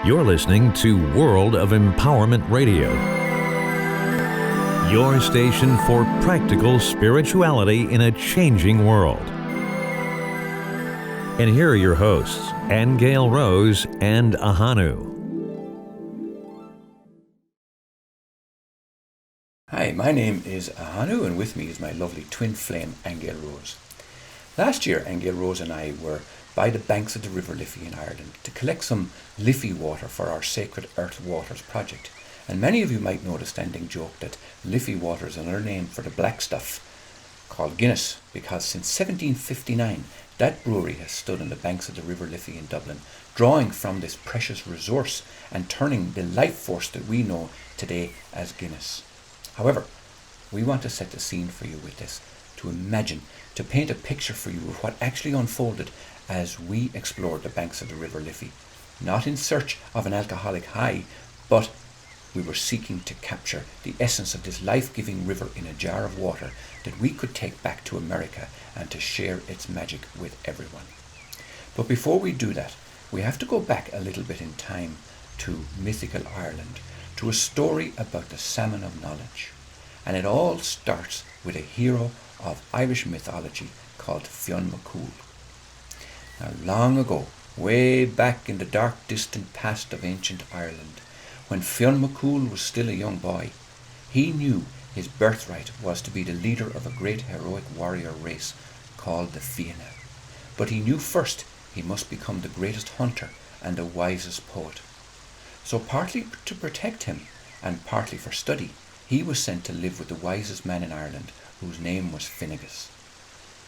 You're listening to World of Empowerment Radio, your station for practical spirituality in a changing world. And here are your hosts, Aingeal Rose and Ahonu. Hi, my name is Ahonu, and with me is my lovely twin flame, Aingeal Rose. Last year, Aingeal Rose and I were by the banks of the River Liffey in Ireland to collect some Liffey water for our Sacred Earth Waters project. And many of you might know the standing joke that Liffey water is another name for the black stuff called Guinness, because since 1759 that brewery has stood on the banks of the River Liffey in Dublin, drawing from this precious resource and turning the life force that we know today as Guinness. However, we want to set the scene for you with this, to imagine, to paint a picture for you of what actually unfolded as we explored the banks of the River Liffey, not in search of an alcoholic high, but we were seeking to capture the essence of this life-giving river in a jar of water that we could take back to America and to share its magic with everyone. But before we do that, we have to go back a little bit in time to mythical Ireland, to a story about the salmon of knowledge. And it all starts with a hero of Irish mythology called Fionn McCool. Now, long ago, way back in the dark distant past of ancient Ireland, when Fionn McCool was still a young boy, he knew his birthright was to be the leader of a great heroic warrior race called the Fianna. But he knew first he must become the greatest hunter and the wisest poet. So partly to protect him and partly for study, he was sent to live with the wisest man in Ireland, whose name was Finnegas.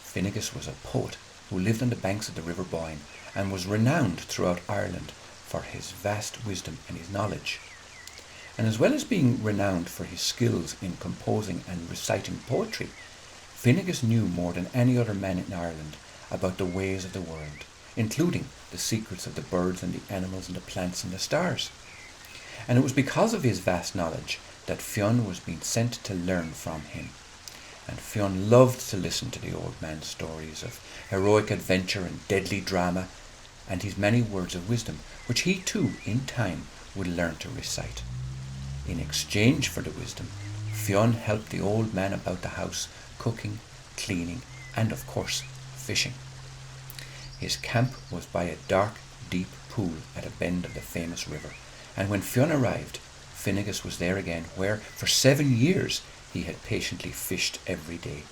Finnegas was a poet who lived on the banks of the River Boyne and was renowned throughout Ireland for his vast wisdom and his knowledge. And as well as being renowned for his skills in composing and reciting poetry, Finnegas knew more than any other man in Ireland about the ways of the world, including the secrets of the birds and the animals and the plants and the stars. And it was because of his vast knowledge that Fionn was being sent to learn from him. And Fionn loved to listen to the old man's stories of heroic adventure and deadly drama, and his many words of wisdom, which he too, in time, would learn to recite. In exchange for the wisdom, Fionn helped the old man about the house, cooking, cleaning, and of course, fishing. His camp was by a dark, deep pool at a bend of the famous river, and when Fionn arrived, Finnegas was there again, where, for 7 years, he had patiently fished every day.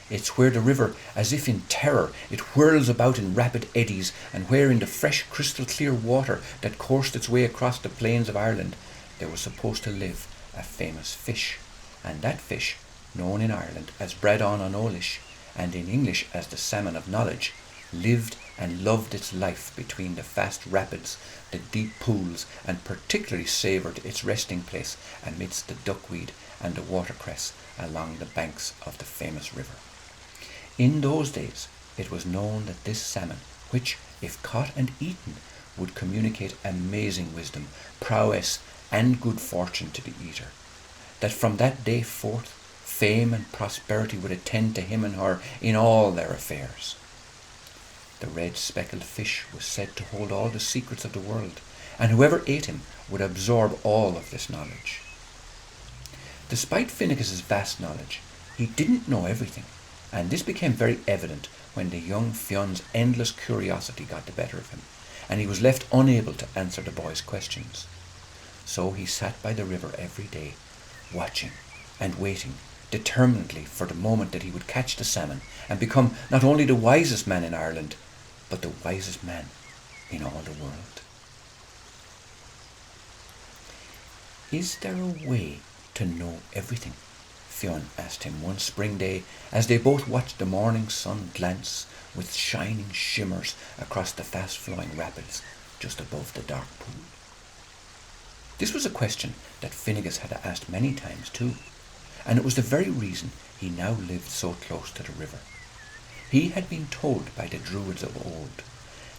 It's where the river, as if in terror, it whirls about in rapid eddies, and where in the fresh crystal clear water that coursed its way across the plains of Ireland, there was supposed to live a famous fish. And that fish, known in Ireland as Bradán an Eolas, and in English as the salmon of knowledge, lived and loved its life between the fast rapids, the deep pools, and particularly savoured its resting place amidst the duckweed and the watercress along the banks of the famous river. In those days, it was known that this salmon, which, if caught and eaten, would communicate amazing wisdom, prowess, and good fortune to the eater, that from that day forth, fame and prosperity would attend to him and her in all their affairs. The red speckled fish was said to hold all the secrets of the world, and whoever ate him would absorb all of this knowledge. Despite Finnegas's vast knowledge, he didn't know everything, and this became very evident when the young Fionn's endless curiosity got the better of him, and he was left unable to answer the boy's questions. So he sat by the river every day, watching and waiting determinedly for the moment that he would catch the salmon and become not only the wisest man in Ireland, but the wisest man in all the world. Is there a way to know everything? Fionn asked him one spring day as they both watched the morning sun glance with shining shimmers across the fast-flowing rapids just above the dark pool. This was a question that Finnegas had asked many times too, and it was the very reason he now lived so close to the river. He had been told by the Druids of old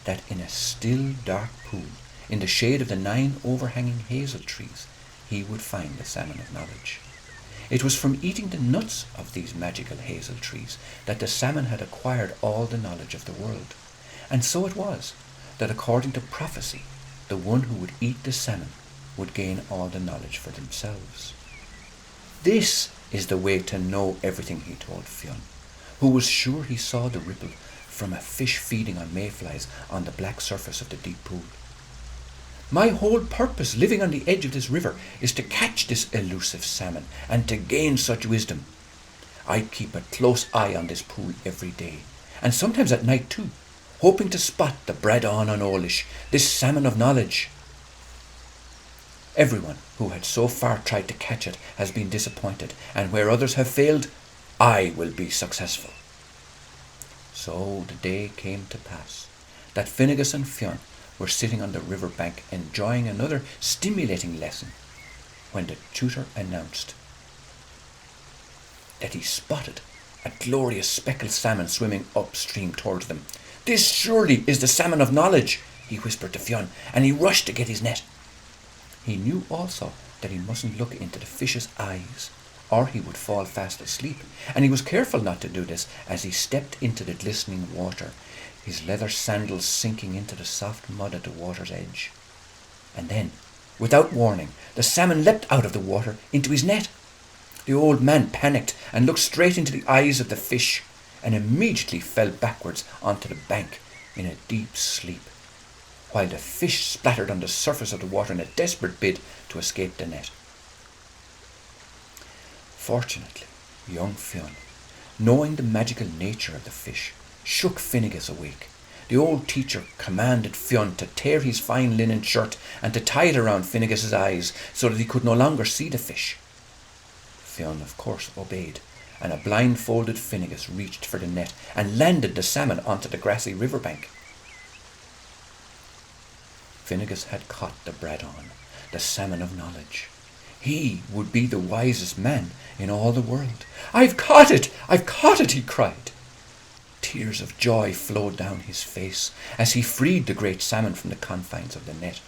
that in a still dark pool, in the shade of the 9 overhanging hazel trees, he would find the salmon of knowledge. It was from eating the nuts of these magical hazel trees that the salmon had acquired all the knowledge of the world. And so it was that, according to prophecy, the one who would eat the salmon would gain all the knowledge for themselves. This is the way to know everything, he told Fionn, who was sure he saw the ripple from a fish feeding on mayflies on the black surface of the deep pool. My whole purpose living on the edge of this river is to catch this elusive salmon and to gain such wisdom. I keep a close eye on this pool every day, and sometimes at night too, hoping to spot the Bradán an Eolas, this salmon of knowledge. Everyone who had so far tried to catch it has been disappointed, and where others have failed, I will be successful. So the day came to pass that Finnegas and Fionn were sitting on the river bank enjoying another stimulating lesson when the tutor announced that he spotted a glorious speckled salmon swimming upstream towards them. "This surely is the salmon of knowledge," he whispered to Fionn, and he rushed to get his net. He knew also that he mustn't look into the fish's eyes, or he would fall fast asleep, and he was careful not to do this as he stepped into the glistening water, his leather sandals sinking into the soft mud at the water's edge. And then, without warning, the salmon leapt out of the water into his net. The old man panicked and looked straight into the eyes of the fish, and immediately fell backwards onto the bank in a deep sleep, while the fish splattered on the surface of the water in a desperate bid to escape the net. Fortunately, young Fionn, knowing the magical nature of the fish, shook Finnegas awake. The old teacher commanded Fionn to tear his fine linen shirt and to tie it around Finnegas's eyes so that he could no longer see the fish. Fionn, of course, obeyed, and a blindfolded Finnegas reached for the net and landed the salmon onto the grassy riverbank. Finnegas had caught the Bradán, the salmon of knowledge. He would be the wisest man in all the world. "I've caught it! I've caught it!" he cried. Tears of joy flowed down his face as he freed the great salmon from the confines of the net.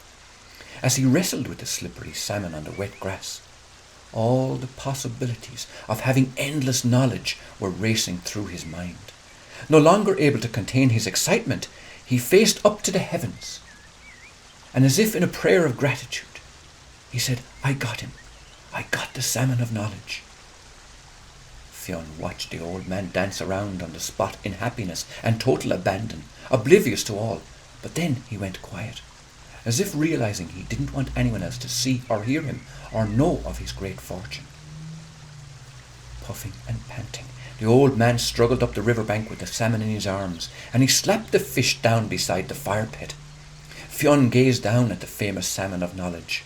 As he wrestled with the slippery salmon on the wet grass, all the possibilities of having endless knowledge were racing through his mind. No longer able to contain his excitement, he faced up to the heavens, and as if in a prayer of gratitude, he said, "I got him. I got the salmon of knowledge." Fionn watched the old man dance around on the spot in happiness and total abandon, oblivious to all, but then he went quiet, as if realizing he didn't want anyone else to see or hear him or know of his great fortune. Puffing and panting, the old man struggled up the riverbank with the salmon in his arms, and he slapped the fish down beside the fire pit. Fionn gazed down at the famous salmon of knowledge.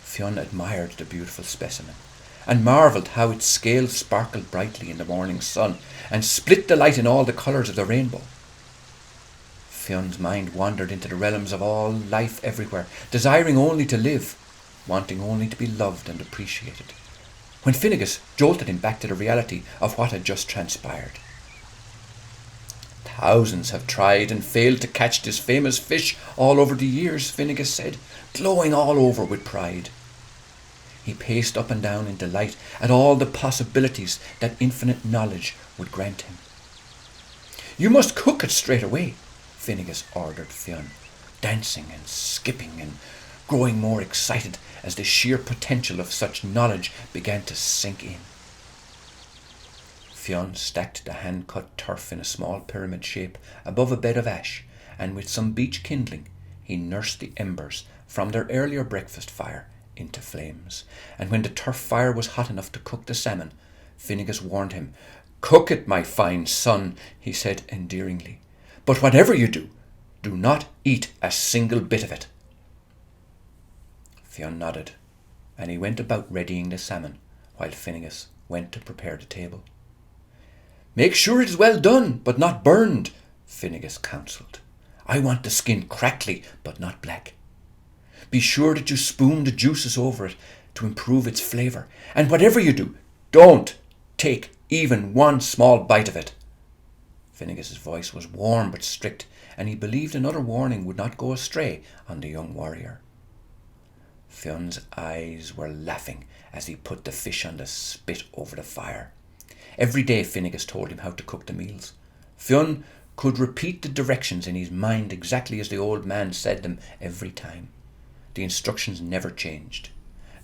Fionn admired the beautiful specimen, and marvelled how its scales sparkled brightly in the morning sun, and split the light in all the colours of the rainbow. Fionn's mind wandered into the realms of all life everywhere, desiring only to live, wanting only to be loved and appreciated, when Finnegas jolted him back to the reality of what had just transpired. "Thousands have tried and failed to catch this famous fish all over the years," Finnegas said, glowing all over with pride. He paced up and down in delight at all the possibilities that infinite knowledge would grant him. "You must cook it straight away," Finnegas ordered Fionn, dancing and skipping and growing more excited as the sheer potential of such knowledge began to sink in. Fionn stacked the hand-cut turf in a small pyramid shape above a bed of ash, and with some beech kindling he nursed the embers from their earlier breakfast fire into flames, and when the turf fire was hot enough to cook the salmon, Finnegas warned him. "Cook it, my fine son," he said endearingly, "but whatever you do, do not eat a single bit of it." Fionn nodded, and he went about readying the salmon, while Finnegas went to prepare the table. "Make sure it is well done, but not burned," Finnegas counselled. "I want the skin crackly, but not black. Be sure that you spoon the juices over it to improve its flavour, and whatever you do, don't take even one small bite of it." Finnegas's voice was warm but strict, and he believed another warning would not go astray on the young warrior. Fionn's eyes were laughing as he put the fish on the spit over the fire. Every day Finnegas told him how to cook the meals. Fionn could repeat the directions in his mind exactly as the old man said them every time. The instructions never changed.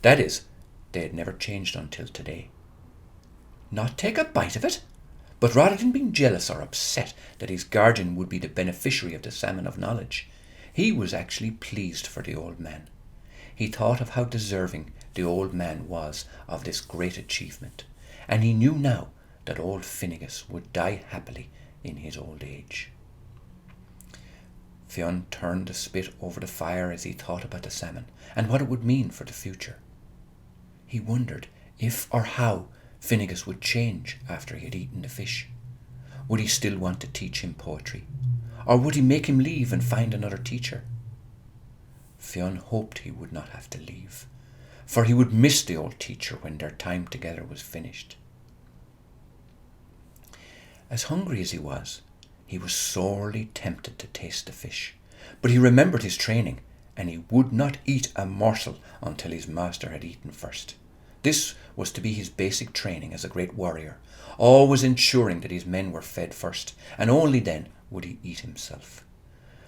That is, they had never changed until today. Not take a bite of it, but rather than being jealous or upset that his guardian would be the beneficiary of the salmon of knowledge, he was actually pleased for the old man. He thought of how deserving the old man was of this great achievement, and he knew now that old Finnegas would die happily in his old age. Fionn turned the spit over the fire as he thought about the salmon and what it would mean for the future. He wondered if or how Finnegas would change after he had eaten the fish. Would he still want to teach him poetry, or would he make him leave and find another teacher? Fionn hoped he would not have to leave, for he would miss the old teacher when their time together was finished. As hungry as he was sorely tempted to taste the fish, but he remembered his training, and he would not eat a morsel until his master had eaten first. This was to be his basic training as a great warrior, always ensuring that his men were fed first, and only then would he eat himself.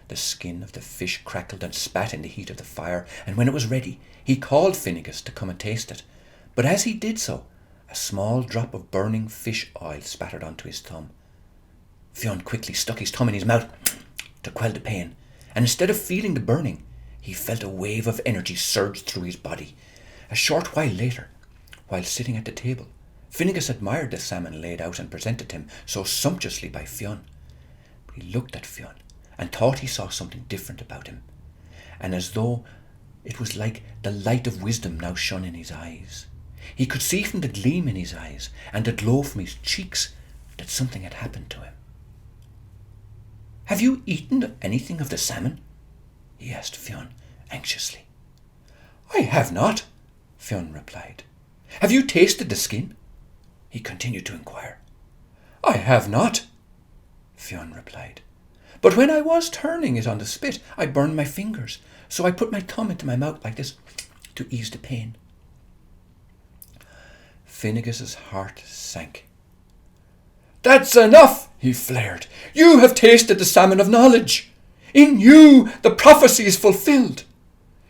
The skin of the fish crackled and spat in the heat of the fire, and when it was ready, he called Finnegas to come and taste it. But as he did so, a small drop of burning fish oil spattered onto his thumb. Fionn quickly stuck his thumb in his mouth to quell the pain, and instead of feeling the burning, he felt a wave of energy surge through his body. A short while later, while sitting at the table, Finnegas admired the salmon laid out and presented to him so sumptuously by Fionn. He looked at Fionn and thought he saw something different about him, and as though it was like the light of wisdom now shone in his eyes. He could see from the gleam in his eyes and the glow from his cheeks that something had happened to him. "Have you eaten anything of the salmon?" he asked Fionn anxiously. "I have not," Fionn replied. "Have you tasted the skin?" he continued to inquire. "I have not," Fionn replied. "But when I was turning it on the spit, I burned my fingers, so I put my thumb into my mouth like this to ease the pain." Finnegas's heart sank. "That's enough," he flared. "You have tasted the salmon of knowledge. In you the prophecy is fulfilled.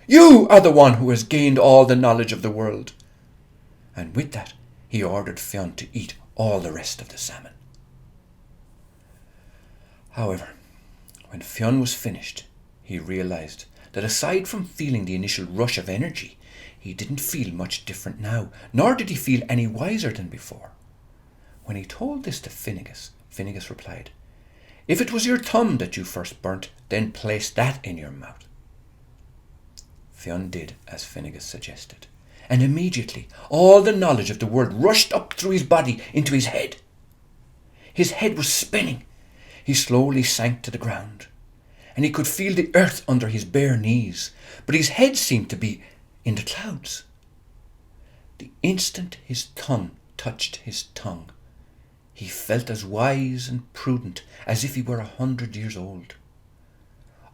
You are the one who has gained all the knowledge of the world." And with that, he ordered Fionn to eat all the rest of the salmon. However, when Fionn was finished, he realized that aside from feeling the initial rush of energy, he didn't feel much different now, nor did he feel any wiser than before. When he told this to Finnegas, Finnegas replied, "If it was your thumb that you first burnt, then place that in your mouth." Fionn did as Finnegas suggested, and immediately all the knowledge of the world rushed up through his body into his head. His head was spinning. He slowly sank to the ground, and he could feel the earth under his bare knees, but his head seemed to be in the clouds. The instant his thumb touched his tongue, he felt as wise and prudent as if he were 100 years old.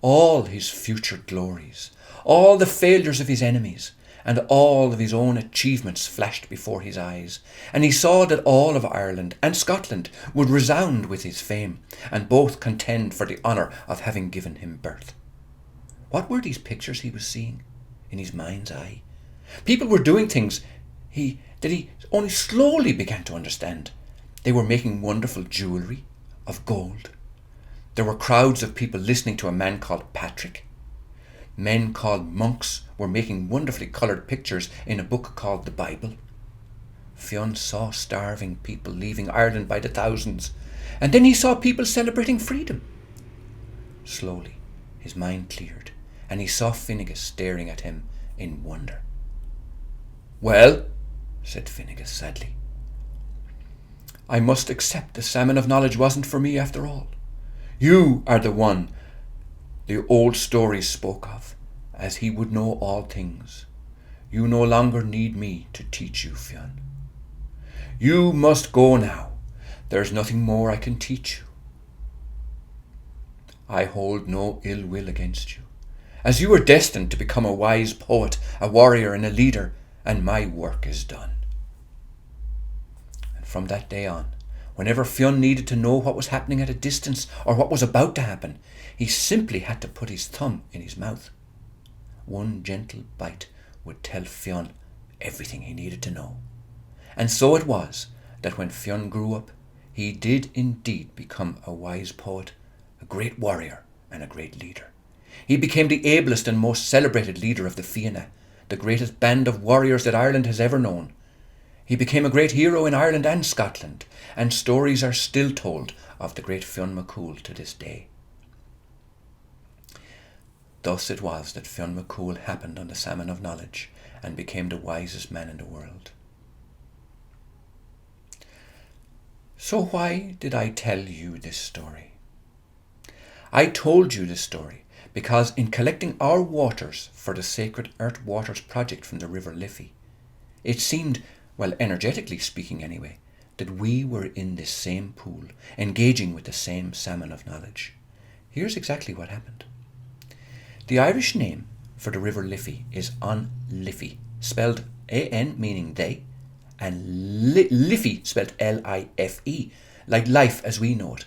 All his future glories, all the failures of his enemies, and all of his own achievements flashed before his eyes, and he saw that all of Ireland and Scotland would resound with his fame, and both contend for the honour of having given him birth. What were these pictures he was seeing in his mind's eye? People were doing things that he only slowly began to understand. They were making wonderful jewellery of gold. There were crowds of people listening to a man called Patrick. Men called monks were making wonderfully coloured pictures in a book called the Bible. Fionn saw starving people leaving Ireland by the thousands, and then he saw people celebrating freedom. Slowly, his mind cleared, and he saw Finnegas staring at him in wonder. "Well," said Finnegas sadly, "I must accept the salmon of knowledge wasn't for me after all. You are the one the old stories spoke of, as he would know all things. You no longer need me to teach you, Fionn. You must go now. There's nothing more I can teach you. I hold no ill will against you, as you are destined to become a wise poet, a warrior, and a leader, and my work is done." And from that day on, Whenever Fionn needed to know what was happening at a distance or what was about to happen, he simply had to put his thumb in his mouth. One gentle bite would tell Fionn everything he needed to know. And so it was that when Fionn grew up, he did indeed become a wise poet, a great warrior, and a great leader. He became the ablest and most celebrated leader of the Fianna, the greatest band of warriors that Ireland has ever known. He became a great hero in Ireland and Scotland, and stories are still told of the great Fionn McCool to this day. Thus it was that Fionn McCool happened on the salmon of knowledge and became the wisest man in the world. So why did I tell you this story? I told you this story because in collecting our waters for the Sacred Earth Waters project from the River Liffey, it seemed, well, energetically speaking anyway, that we were in this same pool, engaging with the same salmon of knowledge. Here's exactly what happened. The Irish name for the River Liffey is An Liffey, spelled A-N meaning they, and Liffey spelled L-I-F-E, like life as we know it.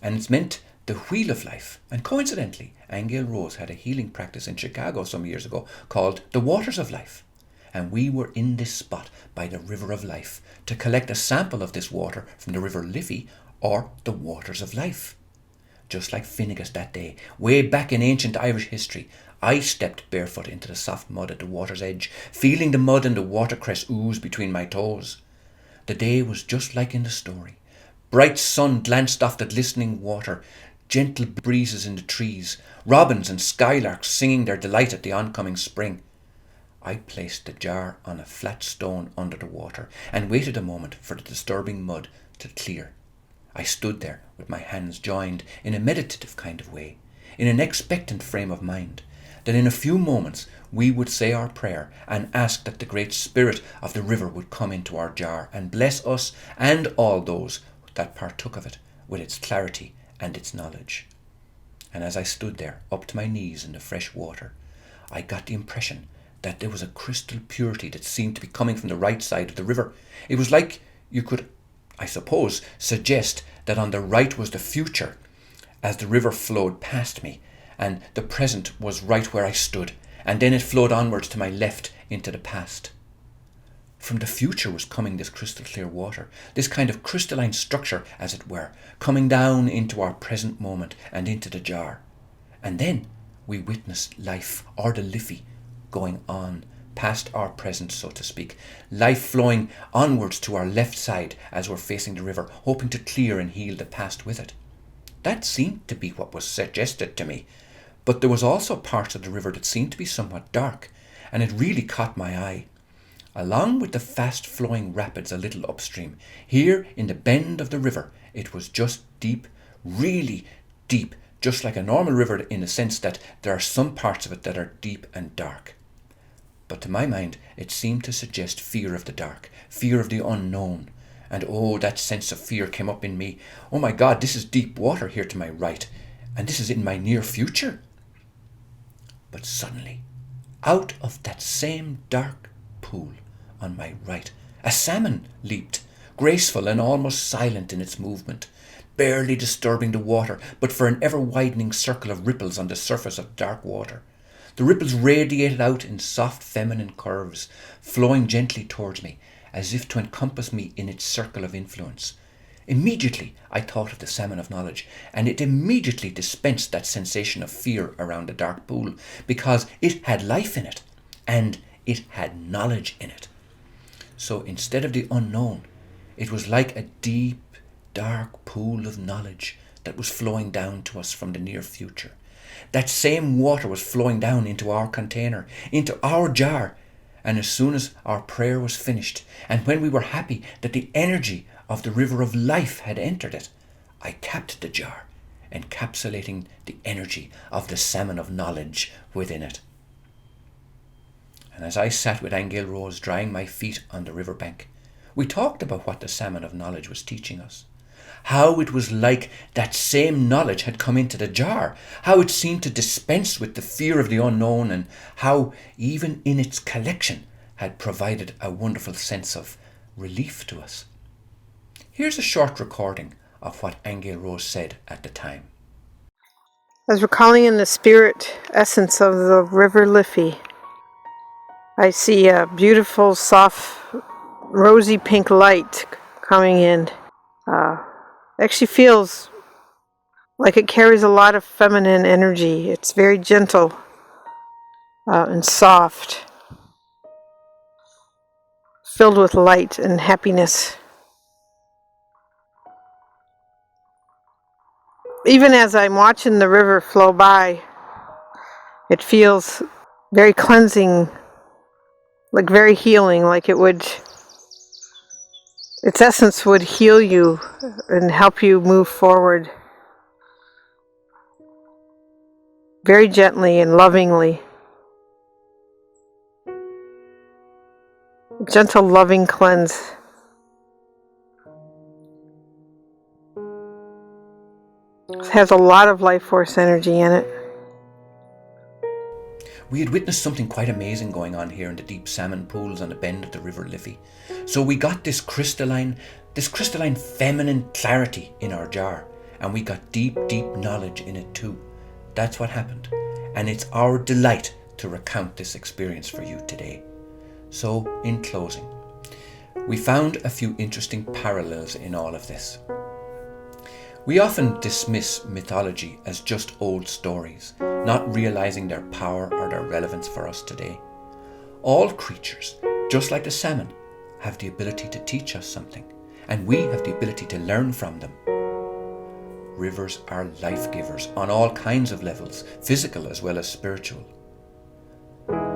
And it's meant the wheel of life. And coincidentally, Aingeal Rose had a healing practice in Chicago some years ago called the Waters of Life. And we were in this spot by the River of Life to collect a sample of this water from the River Liffey, or the Waters of Life. Just like Finnegas that day, way back in ancient Irish history, I stepped barefoot into the soft mud at the water's edge, feeling the mud and the watercress ooze between my toes. The day was just like in the story. Bright sun glanced off the glistening water, gentle breezes in the trees, robins and skylarks singing their delight at the oncoming spring. I placed the jar on a flat stone under the water and waited a moment for the disturbing mud to clear. I stood there with my hands joined in a meditative kind of way, in an expectant frame of mind, that in a few moments we would say our prayer and ask that the great spirit of the river would come into our jar and bless us and all those that partook of it with its clarity and its knowledge. And as I stood there, up to my knees in the fresh water, I got the impression that there was a crystal purity that seemed to be coming from the right side of the river. It was like you could, I suppose, suggest that on the right was the future as the river flowed past me, and the present was right where I stood, and then it flowed onwards to my left into the past. From the future was coming this crystal clear water, this kind of crystalline structure, as it were, coming down into our present moment and into the jar. And then we witnessed life, or the Liffey, going on past our present, so to speak, life flowing onwards to our left side as we're facing the river, hoping to clear and heal the past with it. That seemed to be what was suggested to me, but there was also parts of the river that seemed to be somewhat dark, and it really caught my eye. Along with the fast-flowing rapids a little upstream, here in the bend of the river, it was just deep, really deep, just like a normal river in the sense that there are some parts of it that are deep and dark. But to my mind, it seemed to suggest fear of the dark, fear of the unknown. And oh, that sense of fear came up in me. Oh my God, this is deep water here to my right, and this is in my near future. But suddenly, out of that same dark pool on my right, a salmon leaped, graceful and almost silent in its movement, barely disturbing the water, but for an ever-widening circle of ripples on the surface of dark water. The ripples radiated out in soft feminine curves, flowing gently towards me, as if to encompass me in its circle of influence. Immediately I thought of the salmon of knowledge, and it immediately dispensed that sensation of fear around the dark pool, because it had life in it, and it had knowledge in it. So instead of the unknown, it was like a deep, dark pool of knowledge that was flowing down to us from the near future. That same water was flowing down into our container, into our jar, and as soon as our prayer was finished, and when we were happy that the energy of the river of life had entered it, I capped the jar, encapsulating the energy of the salmon of knowledge within it. And as I sat with Aingeal Rose drying my feet on the river bank, we talked about what the salmon of knowledge was teaching us. How it was like that same knowledge had come into the jar, how it seemed to dispense with the fear of the unknown, and how, even in its collection, had provided a wonderful sense of relief to us. Here's a short recording of what Aingeal Rose said at the time. As we're calling in the spirit essence of the River Liffey, I see a beautiful, soft, rosy pink light coming in. Actually feels like it carries a lot of feminine energy. It's very gentle and soft, filled with light and happiness. Even as I'm watching the river flow by, it feels very cleansing, like very healing, like its essence would heal you and help you move forward very gently and lovingly. Gentle, loving cleanse. It has a lot of life force energy in it. We had witnessed something quite amazing going on here in the deep salmon pools on the bend of the River Liffey. So we got this crystalline feminine clarity in our jar, and we got deep knowledge in it too. That's what happened, and it's our delight to recount this experience for you today. So, in closing, we found a few interesting parallels in all of this. We often dismiss mythology as just old stories, not realizing their power or their relevance for us today. All creatures, just like the salmon, have the ability to teach us something, and we have the ability to learn from them. Rivers are life givers on all kinds of levels, physical as well as spiritual.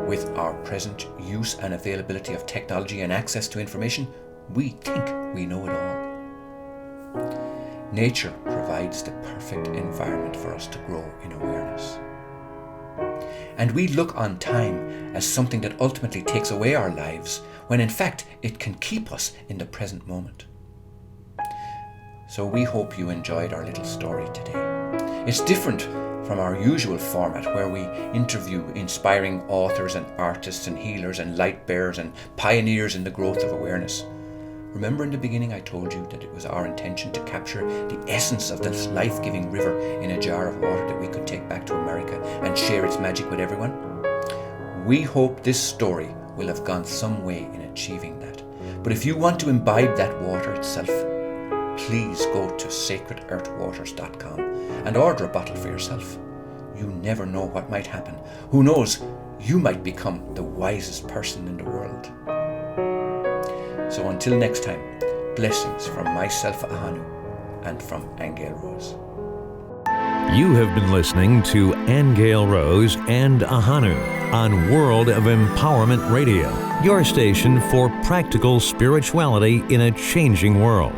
With our present use and availability of technology and access to information, we think we know it all. Nature provides the perfect environment for us to grow in awareness. And we look on time as something that ultimately takes away our lives, when in fact it can keep us in the present moment. So we hope you enjoyed our little story today. It's different from our usual format where we interview inspiring authors and artists and healers and light bearers and pioneers in the growth of awareness. Remember in the beginning I told you that it was our intention to capture the essence of this life-giving river in a jar of water that we could take back to America and share its magic with everyone? We hope this story will have gone some way in achieving that. But if you want to imbibe that water itself, please go to sacredearthwaters.com and order a bottle for yourself. You never know what might happen. Who knows, you might become the wisest person in the world. So until next time, blessings from myself, Ahonu, and from Aingeal Rose. You have been listening to Aingeal Rose and Ahonu on World of Empowerment Radio, your station for practical spirituality in a changing world.